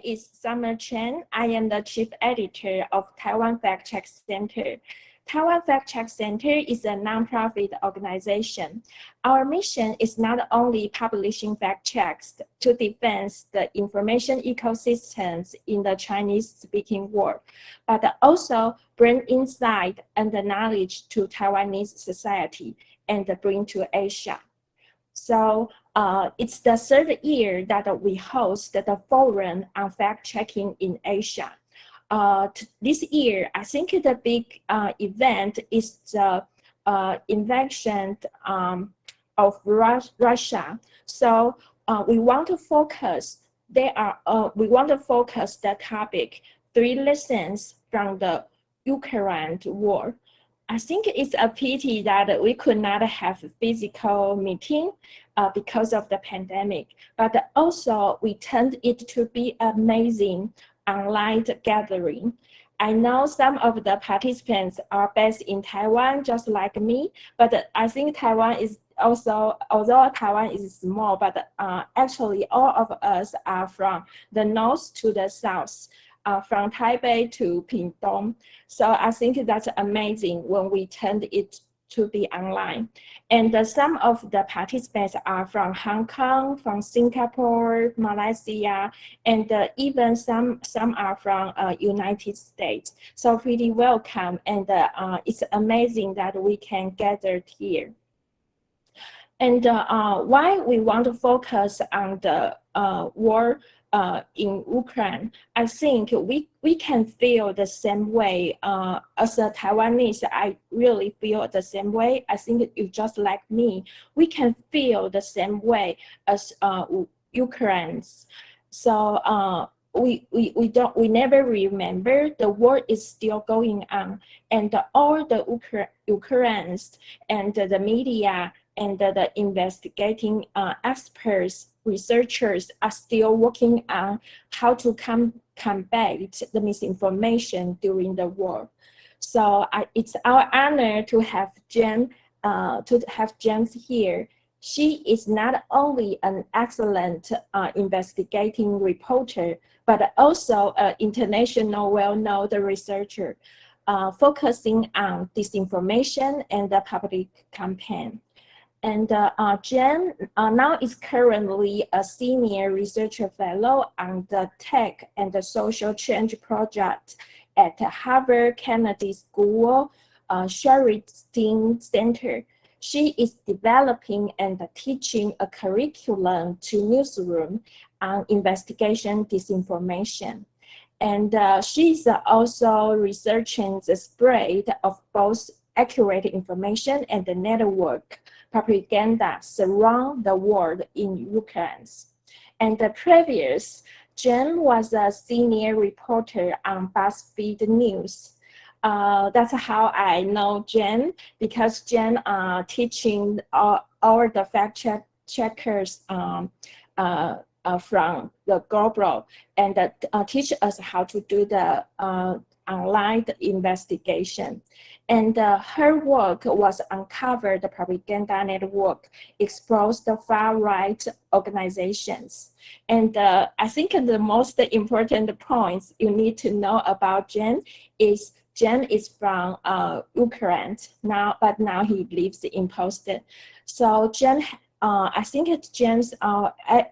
is Summer Chen. I am the chief editor of Taiwan Fact Check Center. Taiwan Fact Check Center is a nonprofit organization. Our mission is not only publishing fact checks to defend the information ecosystems in the Chinese-speaking world, but also bring insight and knowledge to Taiwanese society and bring to Asia. So it's the third year that we host the Forum on Fact-Checking in Asia. This year, I think the big event is the invasion of Russia. So we want to focus. We want to focus the topic 3 lessons from the Ukraine war. I think it's a pity that we could not have a physical meeting because of the pandemic, but also we turned it to be amazing online gathering. I know some of the participants are based in Taiwan, just like me, but I think Taiwan is also, although Taiwan is small, but actually all of us are from the north to the south. From Taipei to Pingdong. So I think that's amazing when we turned it to be online. And some of the participants are from Hong Kong, from Singapore, Malaysia, and even some are from United States. So pretty welcome, and it's amazing that we can gather here. And why we want to focus on the war in Ukraine, I think we can feel the same way. As a Taiwanese, I really feel the same way. I think you just like me. We can feel the same way as Ukrainians. So we never remember the war is still going on, and all the Ukrainians and the media and the investigating experts, researchers are still working on how to combat the misinformation during the war. So it's our honor to have Jane, here. She is not only an excellent investigating reporter, but also an international well-known researcher, focusing on disinformation and the public campaign. And Jane now is currently a senior researcher fellow on the Tech and the Social Change project at Harvard Kennedy School, Sheridan Center. She is developing and teaching a curriculum to newsroom on investigation disinformation. And she's also researching the spread of both accurate information and the network propaganda around the world in Ukraine. And the previous, Jane was a senior reporter on BuzzFeed News. That's how I know Jane, because Jane teaching all the fact checkers from the global, and teach us how to do the online investigation. And her work was uncover the propaganda network, expose the far-right organizations. And I think the most important points you need to know about Jane is Jane is from Ukraine now, but now he lives in Boston. So Jane, I think Jane's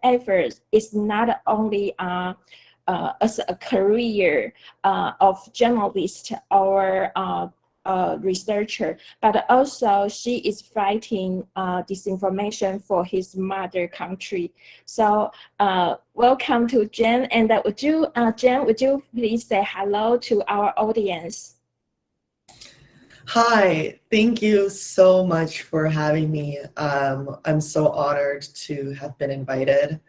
effort is not only as a career of journalist or researcher, but also she is fighting disinformation for his mother country. So welcome to Jane, and Jane, would you please say hello to our audience? Hi, thank you so much for having me. I'm so honored to have been invited.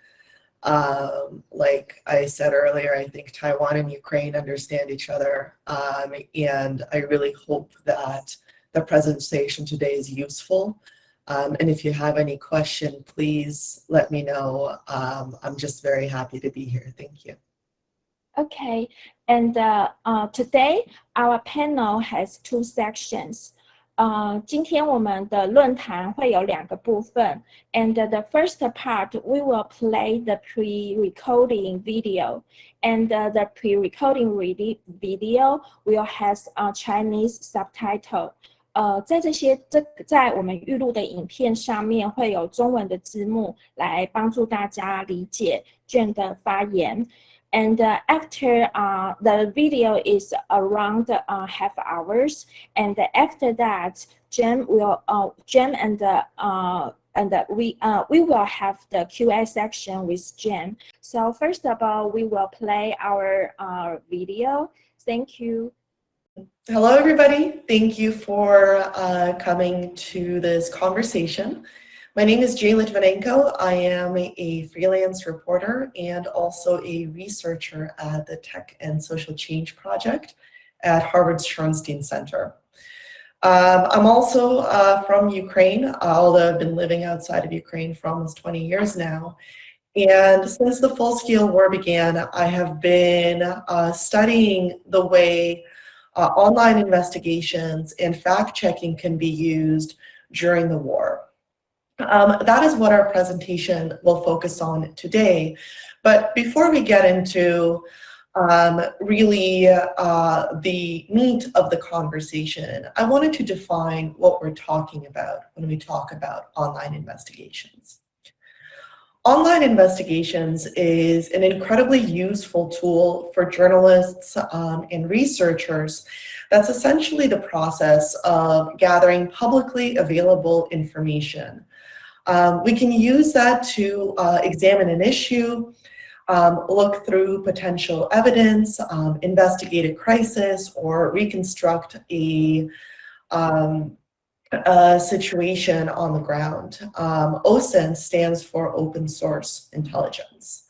Like I said earlier, I think Taiwan and Ukraine understand each other, and I really hope that the presentation today is useful. And if you have any question, please let me know. I'm just very happy to be here. Thank you. Okay, and today our panel has 2 sections. 今天我们的论坛会有2个部分 and the first part we will play the pre-recording video and the pre-recording video will has a Chinese subtitle. 在我们预录的影片上面会有中文的字幕来帮助大家理解 Jane 的发言。And after the video is around half hours, and after that, Jane and we will have the Q&A section with Jane. So first of all, we will play our video. Thank you. Hello, everybody. Thank you for coming to this conversation. My name is Jane Lytvynenko. I am a freelance reporter and also a researcher at the Tech and Social Change Project at Harvard's Shorenstein Center. I'm also from Ukraine, although I've been living outside of Ukraine for almost 20 years now. And since the full-scale war began, I have been studying the way online investigations and fact-checking can be used during the war. That is what our presentation will focus on today. But before we get into really the meat of the conversation, I wanted to define what we're talking about when we talk about online investigations. Online investigations is an incredibly useful tool for journalists and researchers. That's essentially the process of gathering publicly available information. We can use that to examine an issue, look through potential evidence, investigate a crisis, or reconstruct a situation on the ground. OSINT stands for Open Source Intelligence.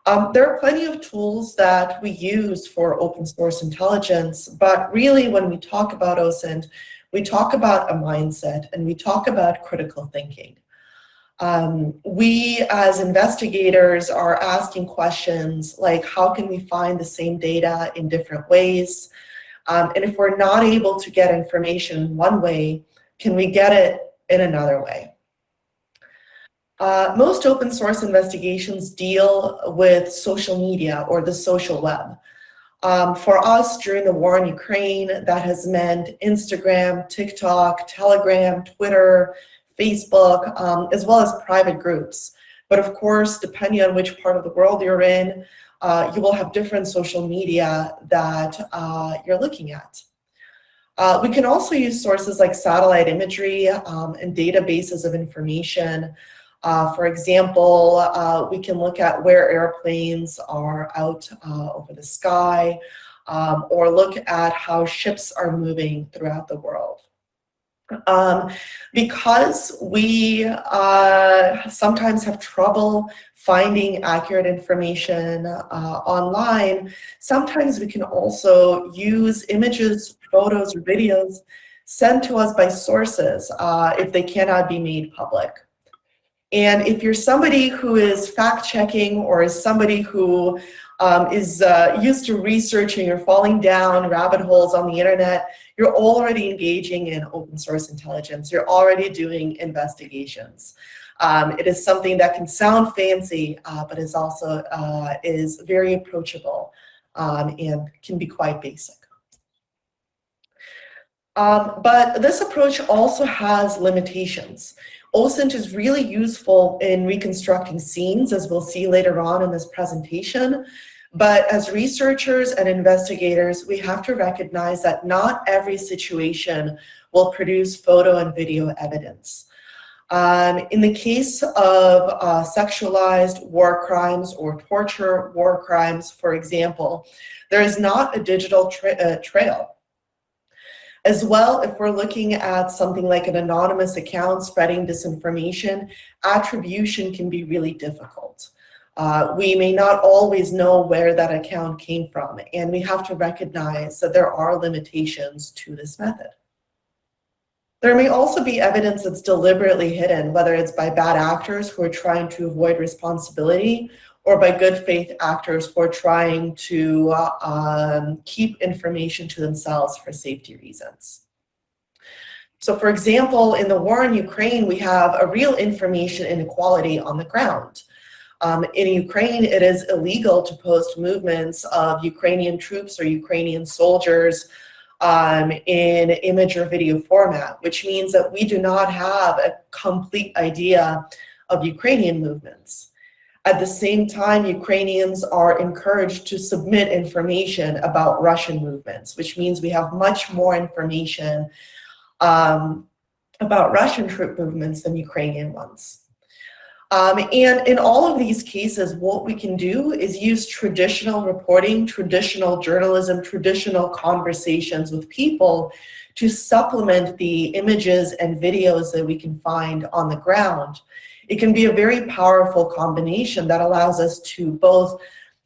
There are plenty of tools that we use for open source intelligence, but really when we talk about OSINT, we talk about a mindset and we talk about critical thinking. We as investigators are asking questions like, how can we find the same data in different ways? And if we're not able to get information one way, can we get it in another way? Most open source investigations deal with social media or the social web. For us during the war in Ukraine, that has meant Instagram, TikTok, Telegram, Twitter, Facebook, as well as private groups. But of course, depending on which part of the world you're in, you will have different social media that you're looking at. We can also use sources like satellite imagery and databases of information. For example, we can look at where airplanes are out over the sky, or look at how ships are moving throughout the world. Because we sometimes have trouble finding accurate information online, sometimes we can also use images, photos, or videos sent to us by sources if they cannot be made public. And if you're somebody who is fact-checking or is somebody who is used to researching or falling down rabbit holes on the internet, you're already engaging in open source intelligence. You're already doing investigations. It is something that can sound fancy, but is also is very approachable and can be quite basic. But this approach also has limitations. OSINT is really useful in reconstructing scenes, as we'll see later on in this presentation. But as researchers and investigators, we have to recognize that not every situation will produce photo and video evidence. In the case of sexualized war crimes or torture war crimes, for example, there is not a digital trail. As well, if we're looking at something like an anonymous account spreading disinformation, attribution can be really difficult. We may not always know where that account came from, and we have to recognize that there are limitations to this method. There may also be evidence that's deliberately hidden, whether it's by bad actors who are trying to avoid responsibility or by good faith actors who are trying to keep information to themselves for safety reasons. So for example, in the war in Ukraine, we have a real information inequality on the ground. In Ukraine, it is illegal to post movements of Ukrainian troops or Ukrainian soldiers in image or video format, which means that we do not have a complete idea of Ukrainian movements. At the same time, Ukrainians are encouraged to submit information about Russian movements, which means we have much more information about Russian troop movements than Ukrainian ones. And in all of these cases, what we can do is use traditional reporting, traditional journalism, traditional conversations with people to supplement the images and videos that we can find on the ground. It can be a very powerful combination that allows us to both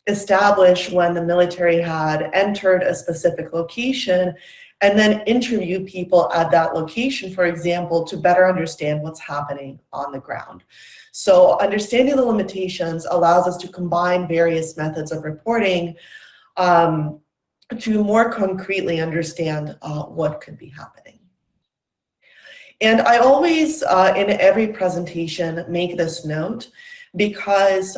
establish when the military had entered a specific location and then interview people at that location, for example, to better understand what's happening on the ground. So understanding the limitations allows us to combine various methods of reporting to more concretely understand what could be happening. And I always, in every presentation, make this note because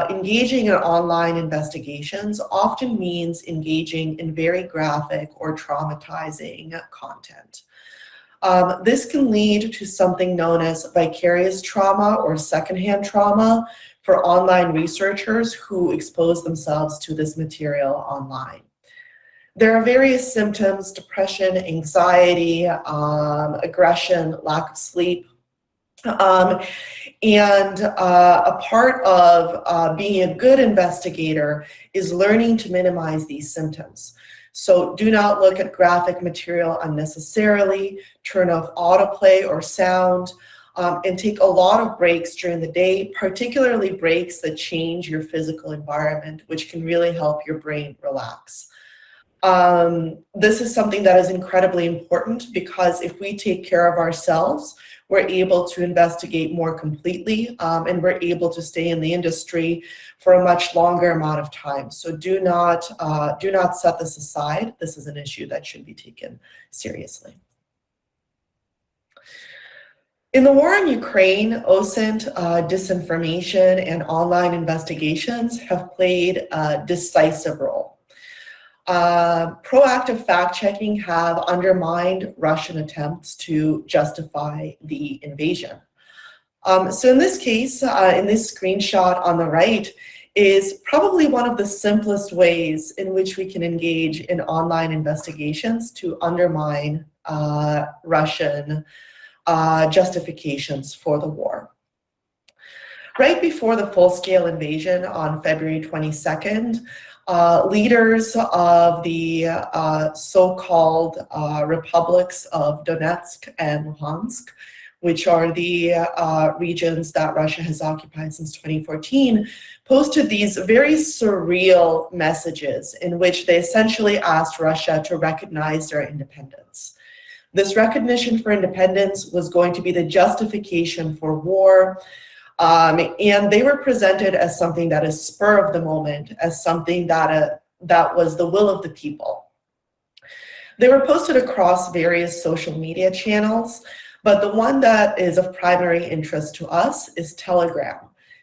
engaging in online investigations often means engaging in very graphic or traumatizing content. This can lead to something known as vicarious trauma or secondhand trauma for online researchers who expose themselves to this material online. There are various symptoms: depression, anxiety, aggression, lack of sleep. And a part of being a good investigator is learning to minimize these symptoms. So do not look at graphic material unnecessarily, turn off autoplay or sound, and take a lot of breaks during the day, particularly breaks that change your physical environment, which can really help your brain relax. This is something that is incredibly important because if we take care of ourselves, we're able to investigate more completely, and we're able to stay in the industry for a much longer amount of time. So do not set this aside. This is an issue that should be taken seriously. In the war in Ukraine, OSINT, disinformation, and online investigations have played a decisive role. Proactive fact-checking have undermined Russian attempts to justify the invasion. So in this case, in this screenshot on the right, is probably one of the simplest ways in which we can engage in online investigations to undermine Russian justifications for the war. Right before the full-scale invasion on February 22nd, leaders of the so-called republics of Donetsk and Luhansk, which are the regions that Russia has occupied since 2014, posted these very surreal messages in which they essentially asked Russia to recognize their independence. This recognition for independence was going to be the justification for war, and they were presented as something that is spur of the moment, as something that was the will of the people. They were posted across various social media channels, but the one that is of primary interest to us is Telegram.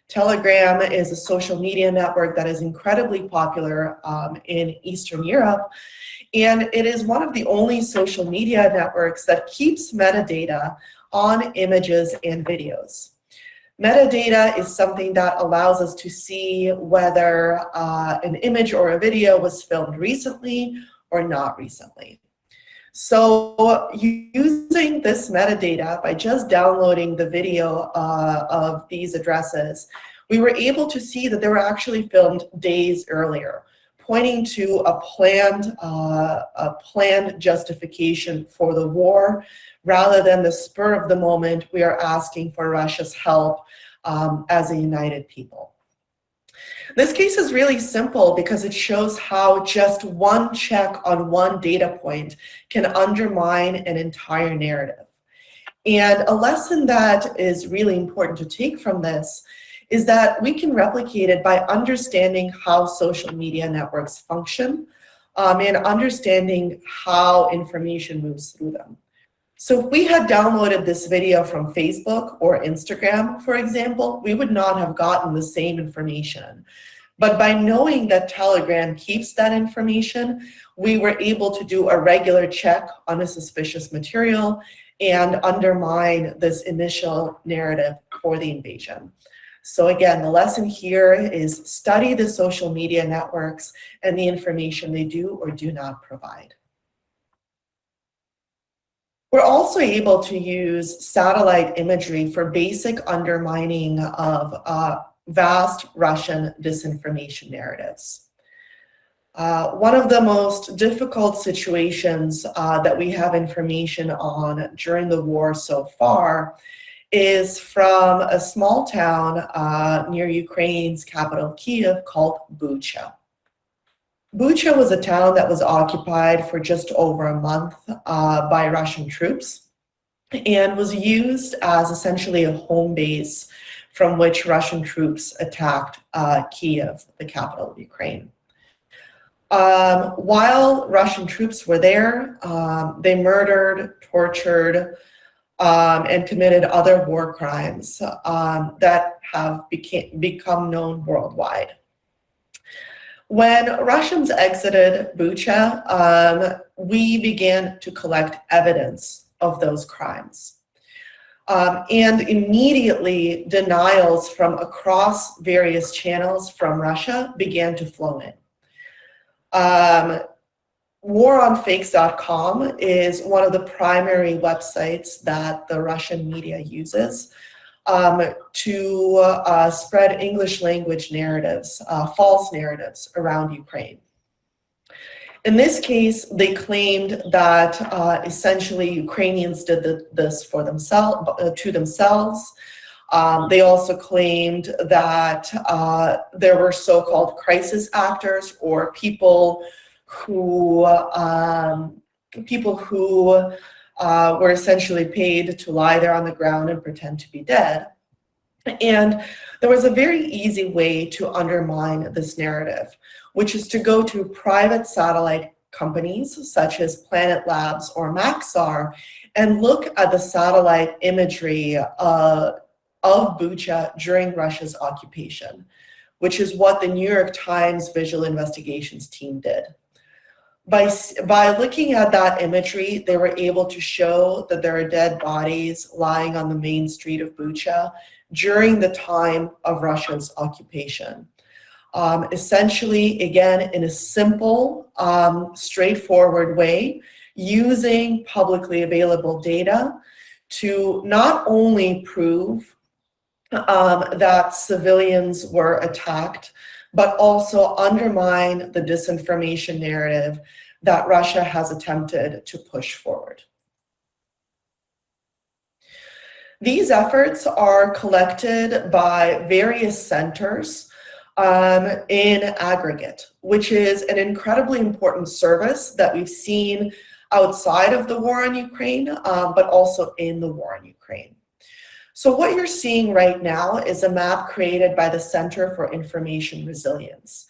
Telegram is a social media network that is incredibly popular in Eastern Europe, and it is one of the only social media networks that keeps metadata on images and videos. Metadata is something that allows us to see whether an image or a video was filmed recently or not recently. So using this metadata, by just downloading the video of these addresses, we were able to see that they were actually filmed days earlier, pointing to a planned justification for the war, rather than the spur of the moment we are asking for Russia's help as a united people. This case is really simple because it shows how just one check on one data point can undermine an entire narrative. And a lesson that is really important to take from this is that we can replicate it by understanding how social media networks function and understanding how information moves through them. So if we had downloaded this video from Facebook or Instagram, for example, we would not have gotten the same information. But by knowing that Telegram keeps that information, we were able to do a regular check on a suspicious material and undermine this initial narrative for the invasion. So again, the lesson here is study the social media networks and the information they do or do not provide. We're also able to use satellite imagery for basic undermining of vast Russian disinformation narratives. One of the most difficult situations that we have information on during the war so far is from a small town near Ukraine's capital, Kyiv, called Bucha. Bucha was a town that was occupied for just over a month by Russian troops and was used as essentially a home base from which Russian troops attacked Kyiv, the capital of Ukraine. While Russian troops were there, they murdered, tortured, and committed other war crimes that have become known worldwide. When Russians exited Bucha, we began to collect evidence of those crimes. And immediately denials from across various channels from Russia began to flow in. Waronfakes.com is one of the primary websites that the Russian media uses to spread English language narratives, false narratives around Ukraine. In this case, they claimed that essentially Ukrainians did this for themselves, to themselves. They also claimed that there were so-called crisis actors, or people who were essentially paid to lie there on the ground and pretend to be dead. And there was a very easy way to undermine this narrative, which is to go to private satellite companies such as Planet Labs or Maxar and look at the satellite imagery of Bucha during Russia's occupation, which is what the New York Times visual investigations team did. By looking at that imagery, they were able to show that there are dead bodies lying on the main street of Bucha during the time of Russia's occupation. Essentially, again, in a simple, straightforward way, using publicly available data to not only prove that civilians were attacked, but also undermine the disinformation narrative that Russia has attempted to push forward. These efforts are collected by various centers in aggregate, which is an incredibly important service that we've seen outside of the war in Ukraine, but also in the war in Ukraine. So what you're seeing right now is a map created by the Center for Information Resilience.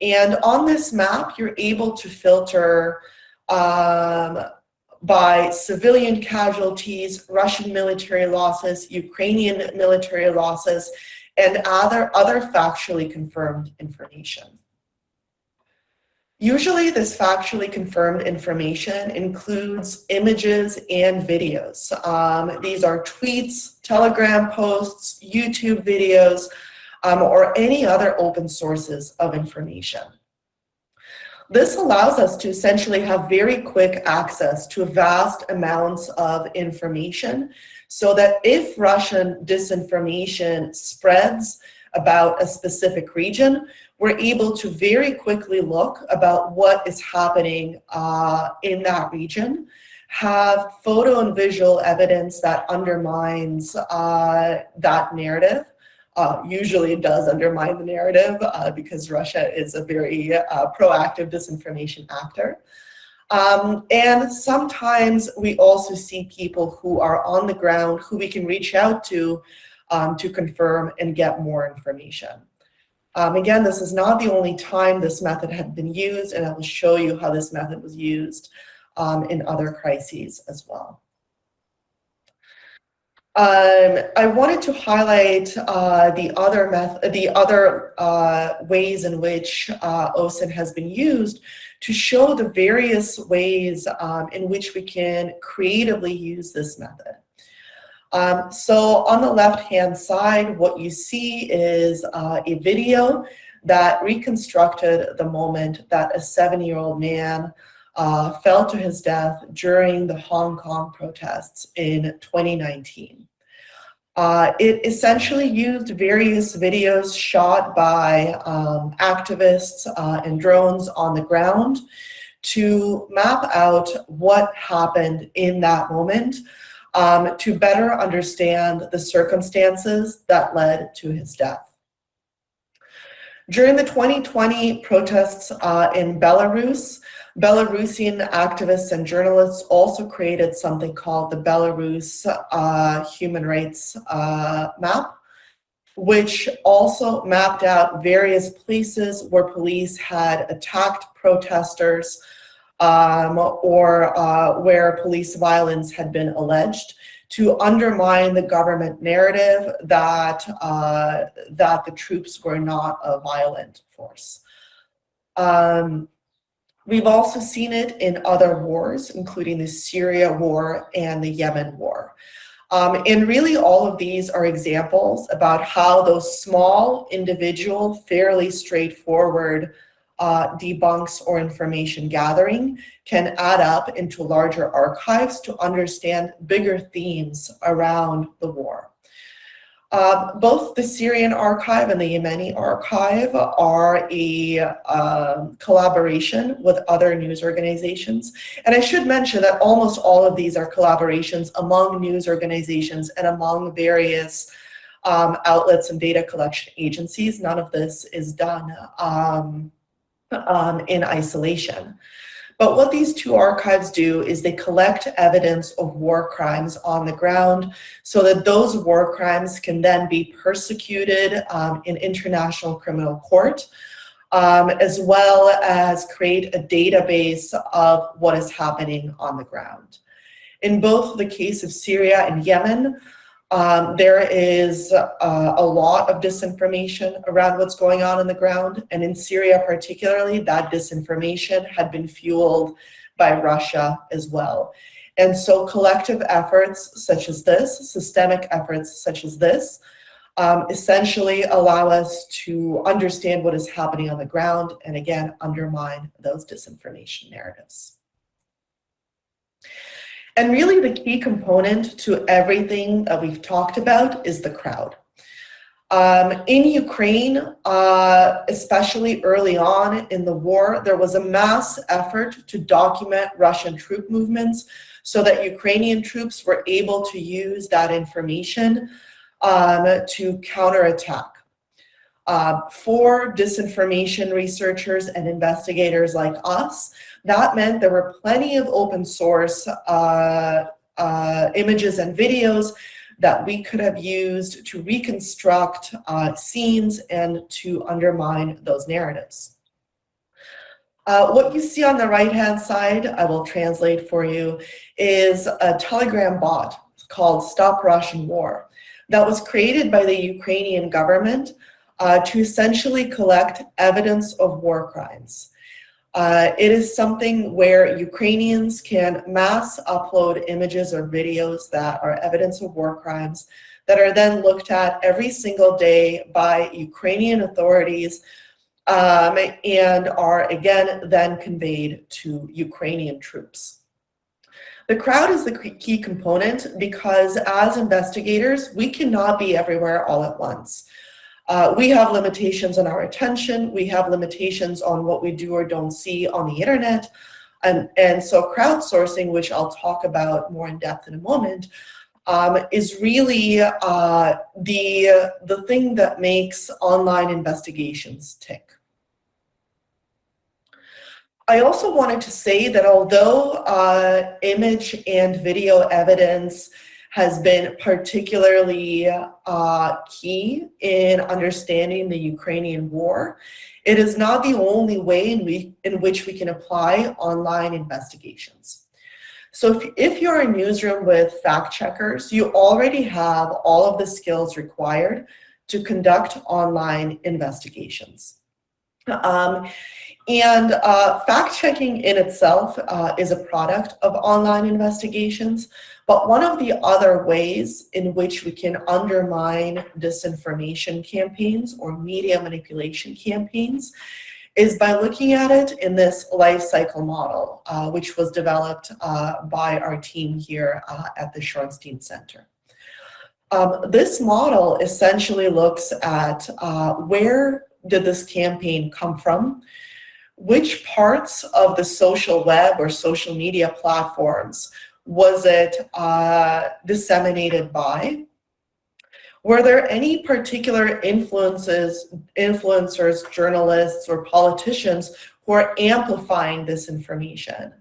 And on this map, you're able to filter by civilian casualties, Russian military losses, Ukrainian military losses, and other factually confirmed information. Usually this factually confirmed information includes images and videos. These are tweets, Telegram posts, YouTube videos, or any other open sources of information. This allows us to essentially have very quick access to vast amounts of information so that if Russian disinformation spreads about a specific region, we're able to very quickly look about what is happening in that region, have photo and visual evidence that undermines that narrative. Usually it does undermine the narrative because Russia is a very proactive disinformation actor. And sometimes we also see people who are on the ground who we can reach out to confirm and get more information. Again, this is not the only time this method had been used, and I will show you how this method was used in other crises as well. I wanted to highlight the other ways in which OSINT has been used to show the various ways in which we can creatively use this method. So on the left-hand side, what you see is a video that reconstructed the moment that a 7-year-old man fell to his death during the Hong Kong protests in 2019. It essentially used various videos shot by activists and drones on the ground to map out what happened in that moment to better understand the circumstances that led to his death. During the 2020 protests in Belarus, Belarusian activists and journalists also created something called the Belarus Human Rights Map, which also mapped out various places where police had attacked protesters or where police violence had been alleged to undermine the government narrative that the troops were not a violent force. We've also seen it in other wars, including the Syria war and the Yemen war. And really all of these are examples about how those small, individual, fairly straightforward debunks or information gathering can add up into larger archives to understand bigger themes around the war. Both the Syrian archive and the Yemeni archive are a collaboration with other news organizations. And I should mention that almost all of these are collaborations among news organizations and among various outlets and data collection agencies. None of this is done in isolation. But what these two archives do is they collect evidence of war crimes on the ground so that those war crimes can then be persecuted in international criminal court, as well as create a database of what is happening on the ground. In both the case of Syria and Yemen, there is a lot of disinformation around what's going on the ground. And in Syria particularly, that disinformation had been fueled by Russia as well. And so collective efforts such as this, systemic efforts such as this, essentially allow us to understand what is happening on the ground and again, undermine those disinformation narratives. And really the key component to everything that we've talked about is the crowd. In Ukraine, especially early on in the war, there was a mass effort to document Russian troop movements so that Ukrainian troops were able to use that information to counterattack. For disinformation researchers and investigators like us, that meant there were plenty of open source images and videos that we could have used to reconstruct scenes and to undermine those narratives. What you see on the right-hand side, I will translate for you, is a Telegram bot called Stop Russian War that was created by the Ukrainian government to essentially collect evidence of war crimes. It is something where Ukrainians can mass upload images or videos that are evidence of war crimes that are then looked at every single day by Ukrainian authorities and are again then conveyed to Ukrainian troops. The crowd is the key component because as investigators, we cannot be everywhere all at once. We have limitations on our attention. We have limitations on what we do or don't see on the internet. And so crowdsourcing, which I'll talk about more in depth in a moment, is really the thing that makes online investigations tick. I also wanted to say that although image and video evidence has been particularly key in understanding the Ukrainian war, it is not the only way in which we can apply online investigations. So if you're a newsroom with fact checkers, you already have all of the skills required to conduct online investigations. Fact-checking in itself is a product of online investigations, but one of the other ways in which we can undermine disinformation campaigns or media manipulation campaigns is by looking at it in this life cycle model, which was developed by our team here at the Shorenstein Center. This model essentially looks at where did this campaign come from, which parts of the social web or social media platforms was it disseminated by? Were there any particular influencers, journalists, or politicians who are amplifying this information?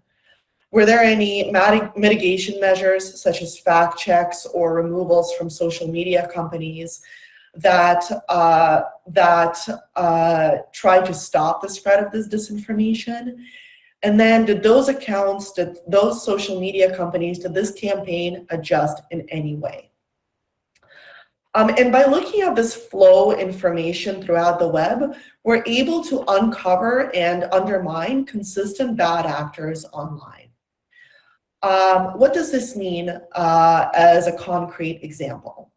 Were there any mitigation measures, such as fact checks or removals from social media companies that try to stop the spread of this disinformation? And then did those accounts, did those social media companies, did this campaign adjust in any way? And by looking at this flow information throughout the web, we're able to uncover and undermine consistent bad actors online. What does this mean as a concrete example?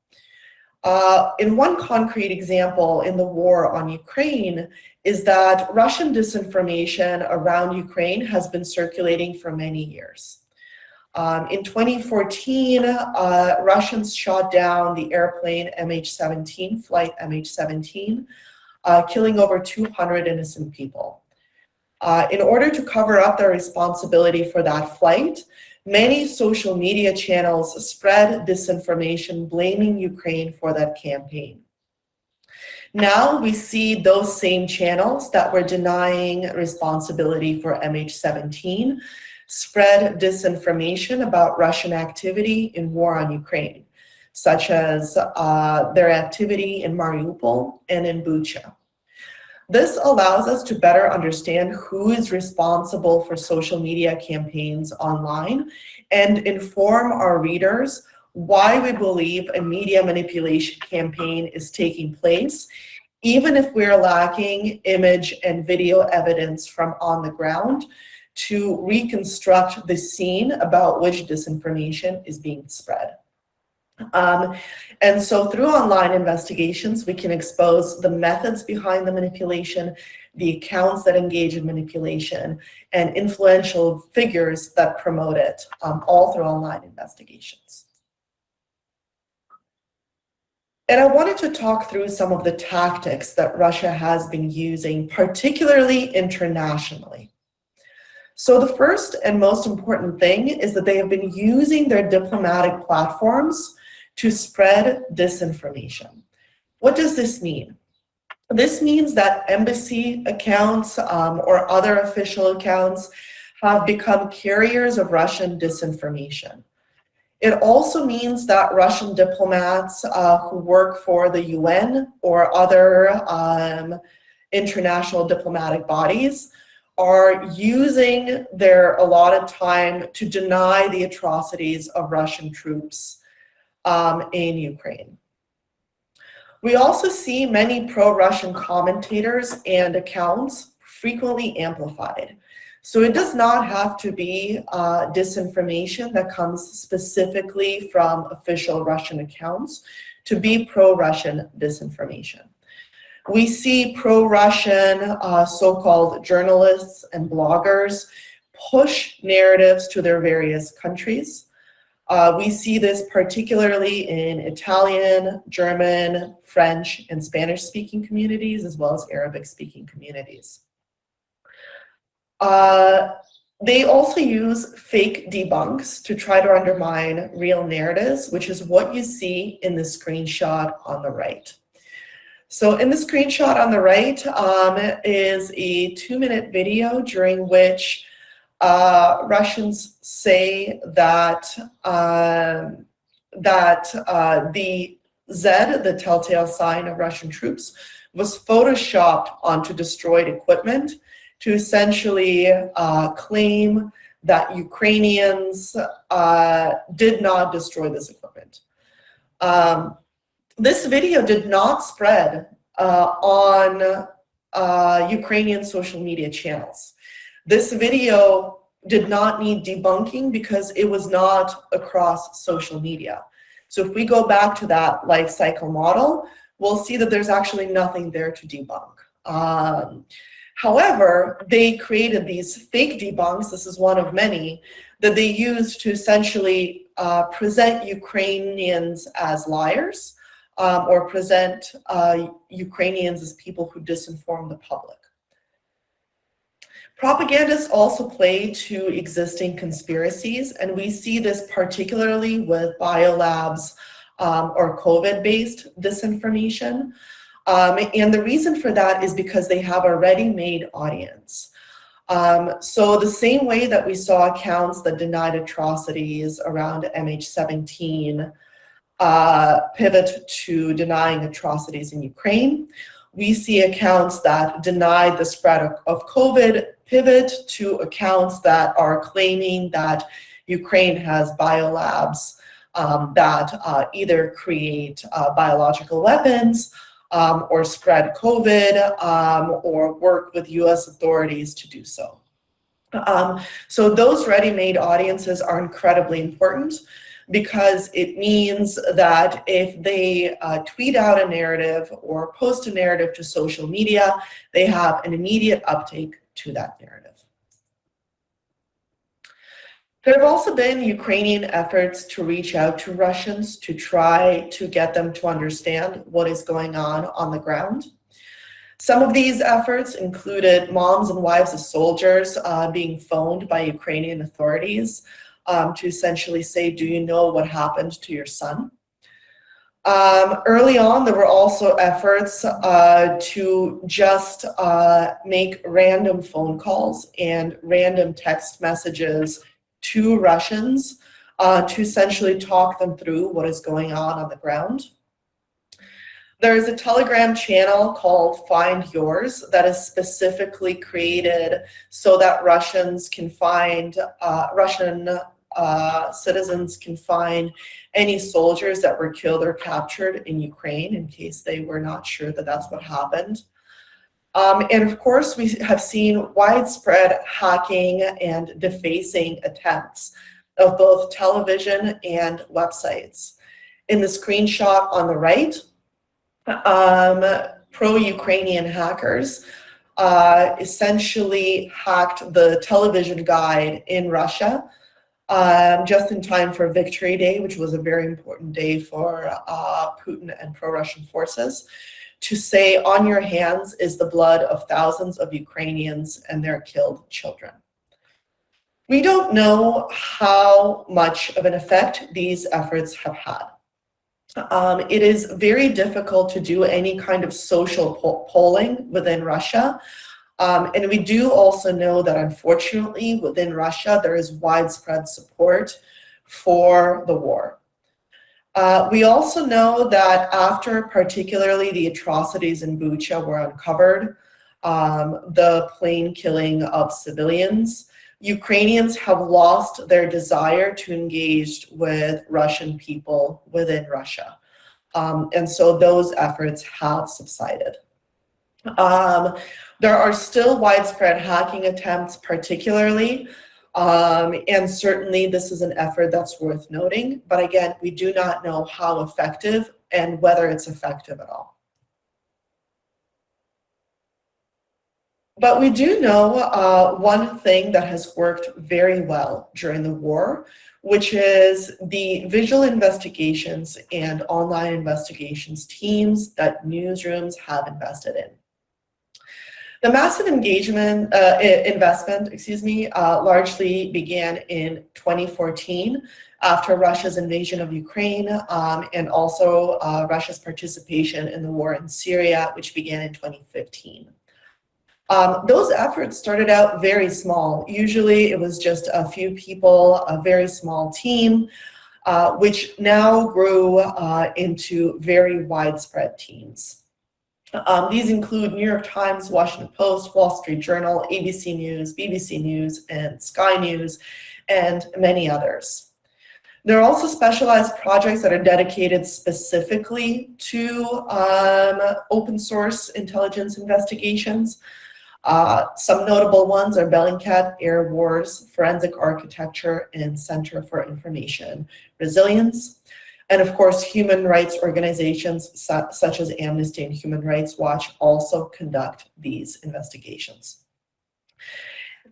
In one concrete example in the war on Ukraine is that Russian disinformation around Ukraine has been circulating for many years. In 2014, Russians shot down the airplane MH17, flight MH17, killing over 200 innocent people. In order to cover up their responsibility for that flight, many social media channels spread disinformation blaming Ukraine for that campaign. Now we see those same channels that were denying responsibility for MH17 spread disinformation about Russian activity in war on Ukraine, such as their activity in Mariupol and in Bucha. This allows us to better understand who is responsible for social media campaigns online and inform our readers why we believe a media manipulation campaign is taking place, even if we're lacking image and video evidence from on the ground to reconstruct the scene about which disinformation is being spread. And so through online investigations, we can expose the methods behind the manipulation, the accounts that engage in manipulation, and influential figures that promote it, all through online investigations. And I wanted to talk through some of the tactics that Russia has been using, particularly internationally. So the first and most important thing is that they have been using their diplomatic platforms to spread disinformation. What does this mean? This means that embassy accounts or other official accounts have become carriers of Russian disinformation. It also means that Russian diplomats who work for the UN or other international diplomatic bodies are using their allotted time to deny the atrocities of Russian troops in Ukraine. We also see many pro-Russian commentators and accounts frequently amplified. So it does not have to be disinformation that comes specifically from official Russian accounts to be pro-Russian disinformation. We see pro-Russian so-called journalists and bloggers push narratives to their various countries. We see this particularly in Italian, German, French, and Spanish-speaking communities, as well as Arabic-speaking communities. They also use fake debunks to try to undermine real narratives, which is what you see in the screenshot on the right. So in the screenshot on the right is a 2-minute video during which Russians say that the Z, the telltale sign of Russian troops, was photoshopped onto destroyed equipment to essentially claim that Ukrainians did not destroy this equipment. This video did not spread on Ukrainian social media channels. This video did not need debunking because it was not across social media. So if we go back to that life cycle model, we'll see that there's actually nothing there to debunk. However, they created these fake debunks, this is one of many, that they used to essentially present Ukrainians as liars or present Ukrainians as people who disinform the public. Propagandists also play to existing conspiracies, and we see this particularly with biolabs or COVID-based disinformation. And the reason for that is because they have a ready-made audience. So the same way that we saw accounts that denied atrocities around MH17 pivot to denying atrocities in Ukraine, we see accounts that denied the spread of COVID pivot to accounts that are claiming that Ukraine has biolabs that either create biological weapons or spread COVID or work with US authorities to do so. So those ready-made audiences are incredibly important because it means that if they tweet out a narrative or post a narrative to social media, they have an immediate uptake to that narrative. There have also been Ukrainian efforts to reach out to Russians to try to get them to understand what is going on the ground. Some of these efforts included moms and wives of soldiers being phoned by Ukrainian authorities to essentially say, do you know what happened to your son? Early on, there were also efforts to just make random phone calls and random text messages to Russians to essentially talk them through what is going on the ground. There is a Telegram channel called Find Yours that is specifically created so that Russians can find, Russian citizens can find any soldiers that were killed or captured in Ukraine in case they were not sure that that's what happened. And of course, we have seen widespread hacking and defacing attempts of both television and websites. In the screenshot on the right, pro-Ukrainian hackers essentially hacked the television guide in Russia just in time for Victory Day, which was a very important day for Putin and pro-Russian forces, to say, on your hands is the blood of thousands of Ukrainians and their killed children. We don't know how much of an effect these efforts have had. It is very difficult to do any kind of social polling within Russia. And we do also know that, unfortunately, within Russia, there is widespread support for the war. We also know that after particularly the atrocities in Bucha were uncovered, the plain killing of civilians, Ukrainians have lost their desire to engage with Russian people within Russia. And so those efforts have subsided. There are still widespread hacking attempts, particularly, and certainly this is an effort that's worth noting. But again, we do not know how effective and whether it's effective at all. But we do know one thing that has worked very well during the war, which is the visual investigations and online investigations teams that newsrooms have invested in. The massive investment, largely began in 2014 after Russia's invasion of Ukraine and also Russia's participation in the war in Syria, which began in 2015. Those efforts started out very small. Usually it was just a few people, a very small team, which now grew into very widespread teams. These include New York Times, Washington Post, Wall Street Journal, ABC News, BBC News, and Sky News, and many others. There are also specialized projects that are dedicated specifically to open source intelligence investigations. Some notable ones are Bellingcat, Air Wars, Forensic Architecture, and Center for Information Resilience. And of course, human rights organizations such as Amnesty and Human Rights Watch also conduct these investigations.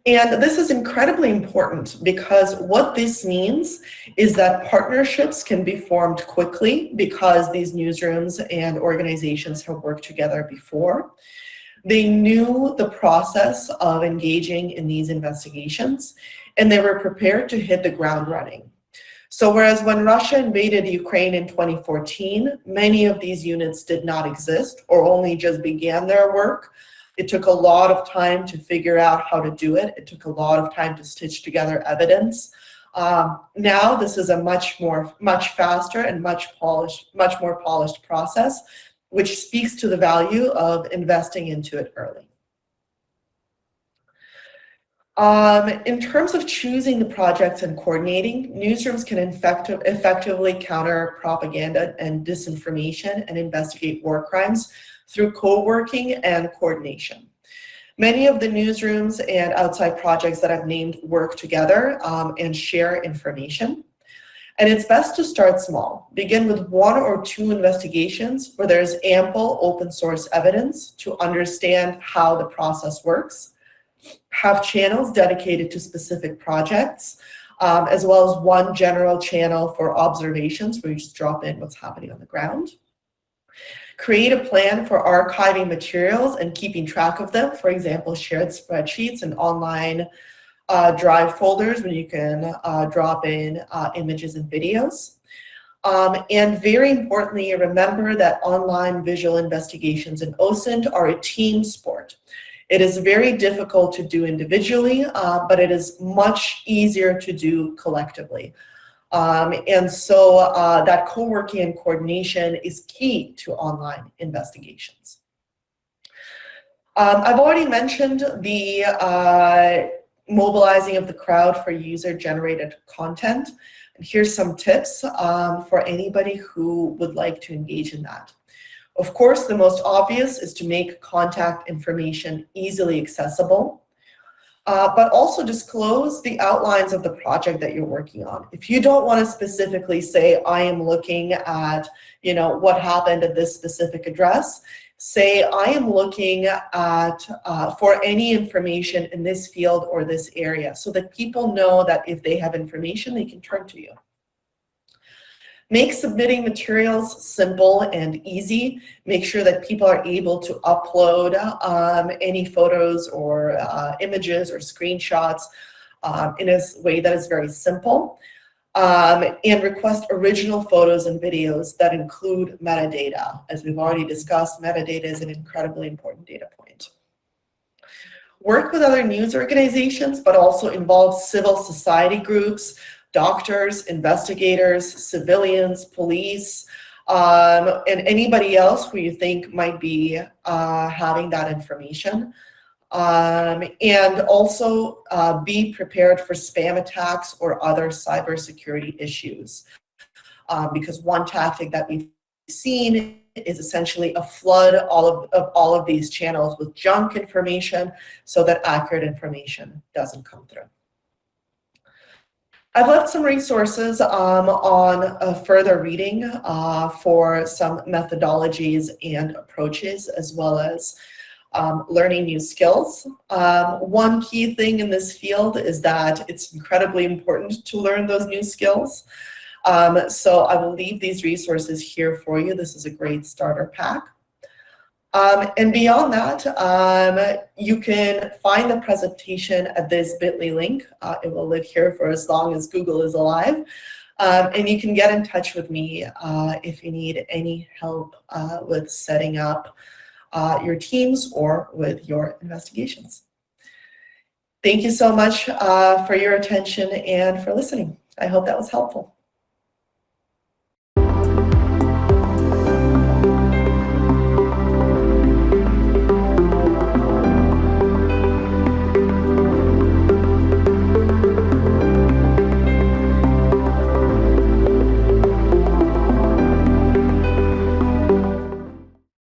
And this is incredibly important because what this means is that partnerships can be formed quickly because these newsrooms and organizations have worked together before. They knew the process of engaging in these investigations, and they were prepared to hit the ground running. So whereas when Russia invaded Ukraine in 2014, many of these units did not exist or only just began their work, it took a lot of time to figure out how to do it. It took a lot of time to stitch together evidence. Now this is a much faster and much more polished process, which speaks to the value of investing into it early. In terms of choosing the projects and coordinating, newsrooms can effectively counter propaganda and disinformation and investigate war crimes through co-working and coordination. Many of the newsrooms and outside projects that I've named work together and share information. And it's best to start small. Begin with 1 or 2 investigations where there's ample open source evidence to understand how the process works. Have channels dedicated to specific projects, as well as 1 general channel for observations where you just drop in what's happening on the ground. Create a plan for archiving materials and keeping track of them. For example, shared spreadsheets and online drive folders where you can drop in images and videos. And very importantly, remember that online visual investigations in OSINT are a team sport. It is very difficult to do individually, but it is much easier to do collectively. And so that co-working and coordination is key to online investigations. I've already mentioned the mobilizing of the crowd for user-generated content. And here's some tips for anybody who would like to engage in that. Of course, the most obvious is to make contact information easily accessible, but also disclose the outlines of the project that you're working on. If you don't want to specifically say, I am looking at, what happened at this specific address, say, I am looking at for any information in this field or this area, so that people know that if they have information, they can turn to you. Make submitting materials simple and easy. Make sure that people are able to upload any photos or images or screenshots in a way that is very simple. And request original photos and videos that include metadata. As we've already discussed, metadata is an incredibly important data point. Work with other news organizations, but also involve civil society groups, doctors, investigators, civilians, police, and anybody else who you think might be having that information. And also be prepared for spam attacks or other cybersecurity issues. Because one tactic that we've seen is essentially a flood of all of these channels with junk information so that accurate information doesn't come through. I've left some resources on further reading for some methodologies and approaches, as well as learning new skills. One key thing in this field is that it's incredibly important to learn those new skills. So I will leave these resources here for you. This is a great starter pack. And beyond that, you can find the presentation at this bit.ly link. It will live here for as long as Google is alive. And you can get in touch with me if you need any help with setting up your teams or with your investigations. Thank you so much for your attention and for listening. I hope that was helpful.